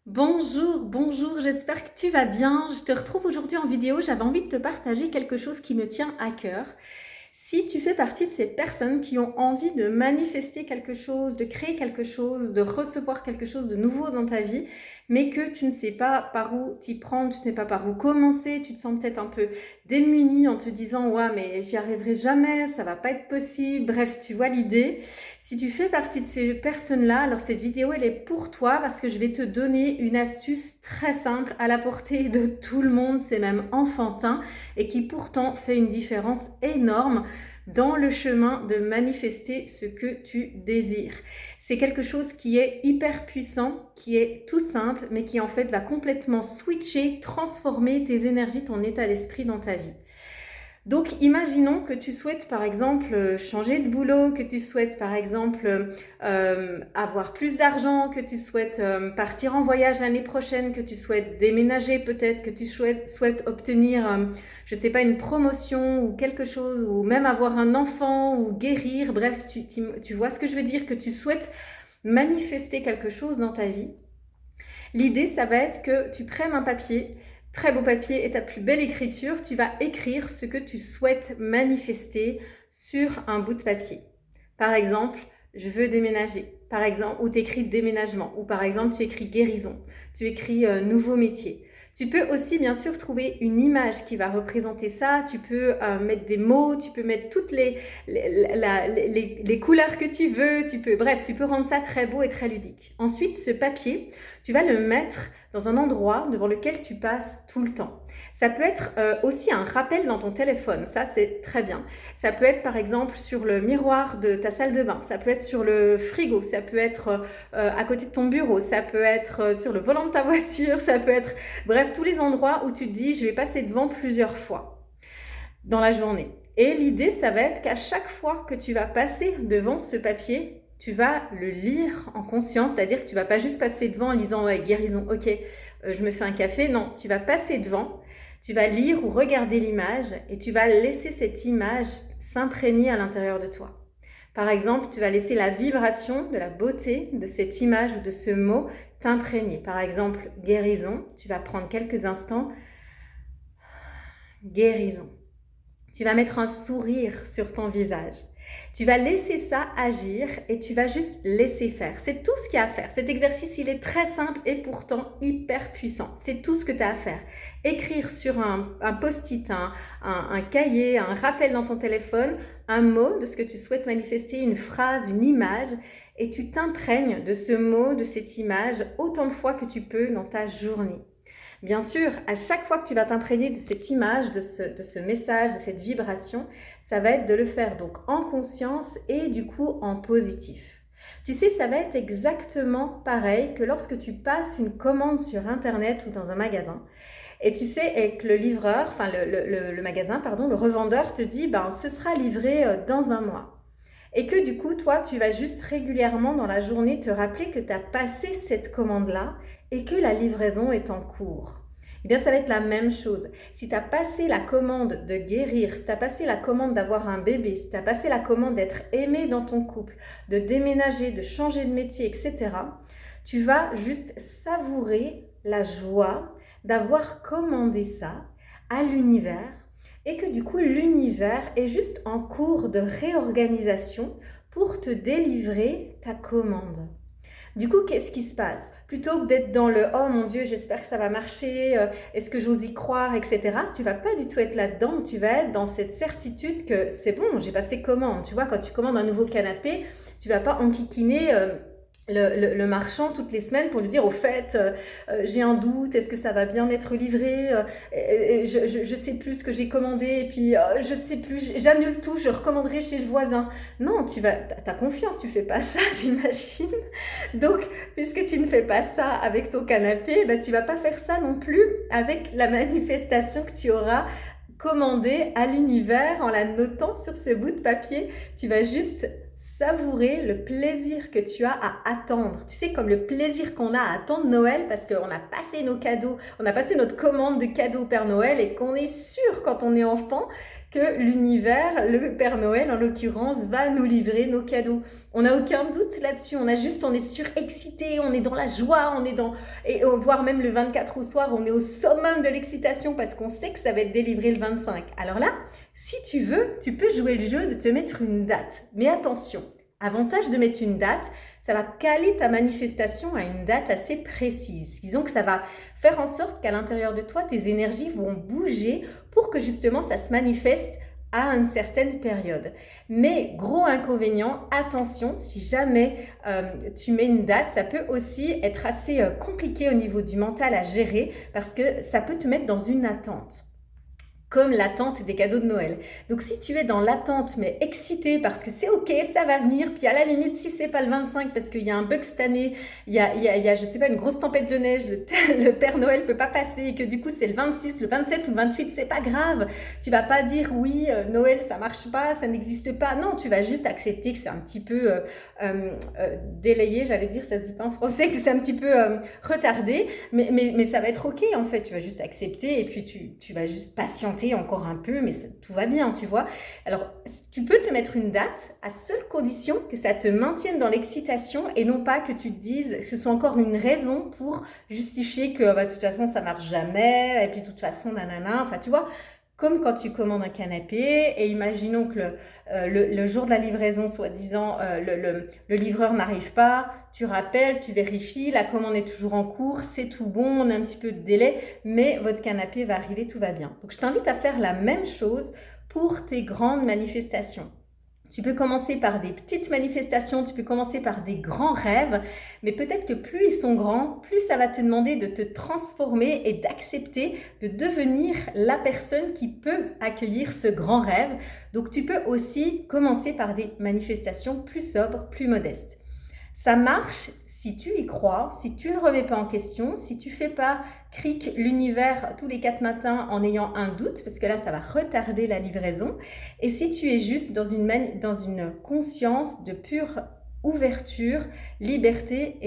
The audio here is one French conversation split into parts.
Bonjour, bonjour, j'espère que tu vas bien. Je te retrouve aujourd'hui en vidéo. J'avais envie de te partager quelque chose qui me tient à cœur. Si tu fais partie de ces personnes qui ont envie de manifester quelque chose, de créer quelque chose, de recevoir quelque chose de nouveau dans ta vie, mais que tu ne sais pas par où t'y prendre, tu ne sais pas par où commencer, tu te sens peut-être un peu démuni en te disant ouais mais j'y arriverai jamais, ça va pas être possible, bref tu vois l'idée. Si tu fais partie de ces personnes-là, alors cette vidéo elle est pour toi parce que je vais te donner une astuce très simple à la portée de tout le monde, c'est même enfantin et qui pourtant fait une différence énorme dans le chemin de manifester ce que tu désires. C'est quelque chose qui est hyper puissant, qui est tout simple, mais qui en fait va complètement switcher, transformer tes énergies, ton état d'esprit dans ta vie. Donc, imaginons que tu souhaites par exemple changer de boulot, que tu souhaites par exemple avoir plus d'argent, que tu souhaites partir en voyage l'année prochaine, que tu souhaites déménager peut-être, que tu souhaites obtenir, je sais pas, une promotion ou quelque chose, ou même avoir un enfant ou guérir, bref, tu vois ce que je veux dire, que tu souhaites manifester quelque chose dans ta vie. L'idée, ça va être que tu prennes un papier, très beau papier et ta plus belle écriture, tu vas écrire ce que tu souhaites manifester sur un bout de papier. Par exemple, je veux déménager. Par exemple, ou tu écris déménagement. Ou par exemple, tu écris guérison. Tu écris nouveau métier. Tu peux aussi, bien sûr, trouver une image qui va représenter ça. Tu peux mettre des mots, tu peux mettre toutes les couleurs que tu veux. Bref, tu peux rendre ça très beau et très ludique. Ensuite, ce papier, tu vas le mettre dans un endroit devant lequel tu passes tout le temps. Ça peut être aussi un rappel dans ton téléphone, ça c'est très bien. Ça peut être par exemple sur le miroir de ta salle de bain, ça peut être sur le frigo, ça peut être à côté de ton bureau, ça peut être sur le volant de ta voiture, ça peut être, bref, tous les endroits où tu te dis je vais passer devant plusieurs fois dans la journée. Et l'idée, ça va être qu'à chaque fois que tu vas passer devant ce papier, tu vas le lire en conscience, c'est-à-dire que tu vas pas juste passer devant en lisant ouais, guérison, ok, je me fais un café. Non, tu vas passer devant, tu vas lire ou regarder l'image et tu vas laisser cette image s'imprégner à l'intérieur de toi. Par exemple, tu vas laisser la vibration de la beauté de cette image ou de ce mot t'imprégner. Par exemple, guérison, tu vas prendre quelques instants, guérison. Tu vas mettre un sourire sur ton visage. Tu vas laisser ça agir et tu vas juste laisser faire. C'est tout ce qu'il y a à faire. Cet exercice, il est très simple et pourtant hyper puissant. C'est tout ce que tu as à faire. Écrire sur un post-it, un cahier, un rappel dans ton téléphone, un mot de ce que tu souhaites manifester, une phrase, une image, et tu t'imprègnes de ce mot, de cette image, autant de fois que tu peux dans ta journée. Bien sûr, à chaque fois que tu vas t'imprégner de cette image, de ce message, de cette vibration, ça va être de le faire donc en conscience et du coup en positif. Tu sais, ça va être exactement pareil que lorsque tu passes une commande sur Internet ou dans un magasin. Et tu sais, avec le livreur, enfin le magasin, pardon, le revendeur te dit, ben, ce sera livré dans un mois. Et que du coup, toi, tu vas juste régulièrement dans la journée te rappeler que tu as passé cette commande-là et que la livraison est en cours. Eh bien, ça va être la même chose. Si tu as passé la commande de guérir, si tu as passé la commande d'avoir un bébé, si tu as passé la commande d'être aimé dans ton couple, de déménager, de changer de métier, etc., tu vas juste savourer la joie d'avoir commandé ça à l'univers et que du coup l'univers est juste en cours de réorganisation pour te délivrer ta commande. Du coup, qu'est-ce qui se passe? Plutôt que d'être dans le «Oh mon Dieu, j'espère que ça va marcher, est-ce que j'ose y croire, etc.», tu vas pas du tout être là-dedans, tu vas être dans cette certitude que c'est bon, j'ai passé commande. Tu vois, quand tu commandes un nouveau canapé, tu vas pas enquiquiner le marchand toutes les semaines pour lui dire au fait j'ai un doute, est-ce que ça va bien être livré, je sais plus ce que j'ai commandé et puis je sais plus, j'annule tout, je recommanderai chez le voisin. Non, t'as confiance, tu fais pas ça, j'imagine. Donc puisque tu ne fais pas ça avec ton canapé, bah, tu vas pas faire ça non plus avec la manifestation que tu auras commandée à l'univers en la notant sur ce bout de papier. Tu vas juste savourer le plaisir que tu as à attendre. Tu sais, comme le plaisir qu'on a à attendre Noël parce qu'on a passé nos cadeaux, on a passé notre commande de cadeaux au Père Noël et qu'on est sûr quand on est enfant que l'univers, le Père Noël en l'occurrence, va nous livrer nos cadeaux. On n'a aucun doute là-dessus, on est surexcité, on est dans la joie, voire même le 24 au soir, on est au summum de l'excitation parce qu'on sait que ça va être délivré le 25. Alors là, si tu veux, tu peux jouer le jeu de te mettre une date. Mais attention, avantage de mettre une date, ça va caler ta manifestation à une date assez précise. Disons que ça va faire en sorte qu'à l'intérieur de toi, tes énergies vont bouger pour que justement ça se manifeste à une certaine période. Mais gros inconvénient, attention, si jamais tu mets une date, ça peut aussi être assez compliqué au niveau du mental à gérer parce que ça peut te mettre dans une attente. Comme l'attente des cadeaux de Noël. Donc si tu es dans l'attente mais excité parce que c'est ok, ça va venir, puis à la limite si c'est pas le 25 parce qu'il y a un bug cette année, il y a je sais pas une grosse tempête de neige, le Père Noël peut pas passer et que du coup c'est le 26, le 27 ou le 28, c'est pas grave. Tu vas pas dire oui, Noël ça marche pas, ça n'existe pas. Non, tu vas juste accepter que c'est un petit peu délayé, j'allais dire, ça se dit pas en français, que c'est un petit peu retardé, mais ça va être ok en fait, tu vas juste accepter et puis tu vas juste patienter encore un peu, mais tout va bien, tu vois. Alors, tu peux te mettre une date à seule condition que ça te maintienne dans l'excitation et non pas que tu te dises que ce soit encore une raison pour justifier que de toute façon ça marche jamais et puis de toute façon nanana, enfin tu vois. Comme quand tu commandes un canapé et imaginons que le jour de la livraison, soi-disant, le livreur n'arrive pas, tu rappelles, tu vérifies, la commande est toujours en cours, c'est tout bon, on a un petit peu de délai, mais votre canapé va arriver, tout va bien. Donc je t'invite à faire la même chose pour tes grandes manifestations. Tu peux commencer par des petites manifestations, tu peux commencer par des grands rêves, mais peut-être que plus ils sont grands, plus ça va te demander de te transformer et d'accepter de devenir la personne qui peut accueillir ce grand rêve. Donc tu peux aussi commencer par des manifestations plus sobres, plus modestes. Ça marche si tu y crois, si tu ne remets pas en question, si tu ne fais pas cric l'univers tous les 4 matins en ayant un doute, parce que là, ça va retarder la livraison. Et si tu es juste dans une conscience de pure ouverture, liberté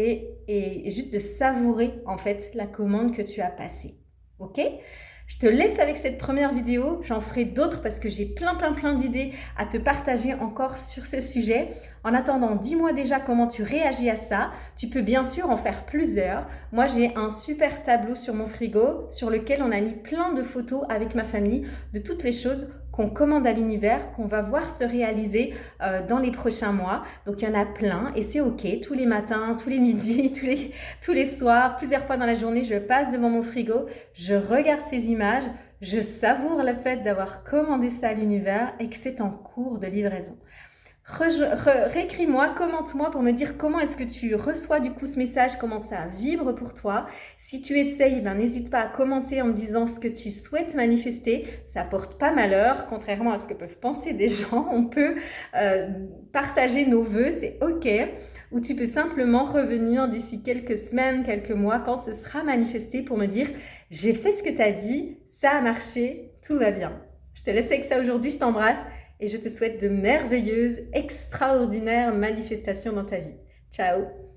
et juste de savourer en fait la commande que tu as passée. Ok ? Je te laisse avec cette première vidéo, j'en ferai d'autres parce que j'ai plein d'idées à te partager encore sur ce sujet. En attendant, dis-moi déjà comment tu réagis à ça. Tu peux bien sûr en faire plusieurs. Moi, j'ai un super tableau sur mon frigo sur lequel on a mis plein de photos avec ma famille de toutes les choses qu'on commande à l'univers, qu'on va voir se réaliser dans les prochains mois. Donc, il y en a plein et c'est ok. Tous les matins, tous les midis, tous les soirs, plusieurs fois dans la journée, je passe devant mon frigo, je regarde ces images, je savoure le fait d'avoir commandé ça à l'univers et que c'est en cours de livraison. Réécris-moi, commente-moi pour me dire comment est-ce que tu reçois du coup ce message, comment ça vibre pour toi. Si tu essayes, n'hésite pas à commenter en me disant ce que tu souhaites manifester. Ça porte pas malheur, contrairement à ce que peuvent penser des gens. On peut partager nos vœux, c'est ok. Ou tu peux simplement revenir d'ici quelques semaines, quelques mois, quand ce sera manifesté pour me dire « J'ai fait ce que tu as dit, ça a marché, tout va bien ». Je te laisse avec ça aujourd'hui, je t'embrasse. Et je te souhaite de merveilleuses, extraordinaires manifestations dans ta vie. Ciao!